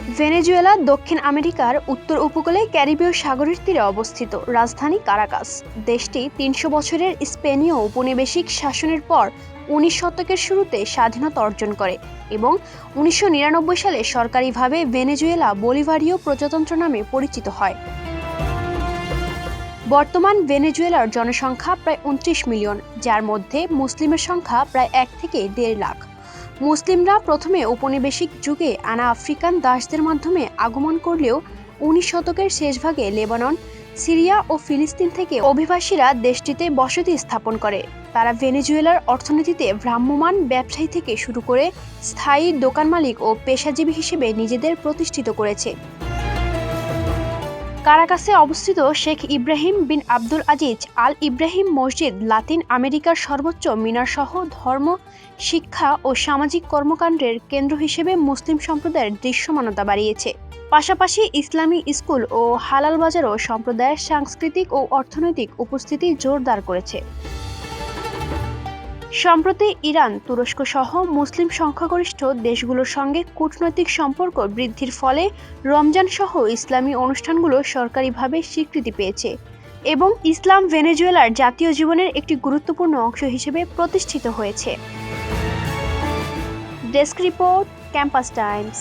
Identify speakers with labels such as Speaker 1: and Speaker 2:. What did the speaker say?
Speaker 1: Venezuela দক্ষিণ আমেরিকার উত্তর উপকূলে ক্যারিবীয় সাগরের তীরে অবস্থিত। রাজধানী কারাকাস। দেশটি ৩০০ বছরের স্পেনীয় উপনিবেশিক শাসনের পর ১৯ শতকের শুরুতে স্বাধীনতা অর্জন করে এবং ১৯৯৯ সালে সরকারিভাবে ভেনেজুয়েলা বলিভারীয় প্রজাতন্ত্র নামে পরিচিত হয়। বর্তমান ভেনেজুয়েলার জনসংখ্যা প্রায় ২৯ মিলিয়ন, যার মধ্যে মুসলিমের সংখ্যা প্রায় ১ থেকে ১.৫ লাখ। মুসলিমরা প্রথমে উপনিবেশিক যুগে আনা আফ্রিকান দাসদের মাধ্যমে আগমন করলেও ১৯ শতকের শেষভাগে লেবানন, সিরিয়া ও ফিলিস্তিন থেকে অভিবাসীরা দেশটিতে বসতি স্থাপন করে। তারা ভেনেজুয়েলার অর্থনীতিতে ভ্রাম্যমাণ ব্যবসায়ী থেকে শুরু করে স্থায়ী দোকান মালিক ও পেশাজীবী হিসেবে নিজেদের প্রতিষ্ঠিত করেছে। কারাকাসে অবস্থিত শেখ ইব্রাহিম বিন আব্দুল আজিজ আল ইব্রাহিম মসজিদ লাতিন আমেরিকার সর্বোচ্চ মিনারসহ ধর্ম, শিক্ষা ও সামাজিক কর্মকাণ্ডের কেন্দ্র হিসেবে মুসলিম সম্প্রদায়ের দৃশ্যমানতা বাড়িয়েছে। পাশাপাশি ইসলামী স্কুল ও হালাল বাজারও সম্প্রদায়ের সাংস্কৃতিক ও অর্থনৈতিক উপস্থিতি জোরদার করেছে। সম্প্রতি ইরান, তুরস্ক সহ মুসলিম সংখ্যাগরিষ্ঠ দেশগুলোর সঙ্গে কূটনৈতিক সম্পর্ক বৃদ্ধির ফলে রমজান সহ ইসলামী অনুষ্ঠানগুলো সরকারিভাবে স্বীকৃতি পেয়েছে এবং ইসলাম ভেনেজুয়েলার জাতীয় জীবনের একটি গুরুত্বপূর্ণ অংশ হিসেবে প্রতিষ্ঠিত হয়েছে। Desk report, campus Times.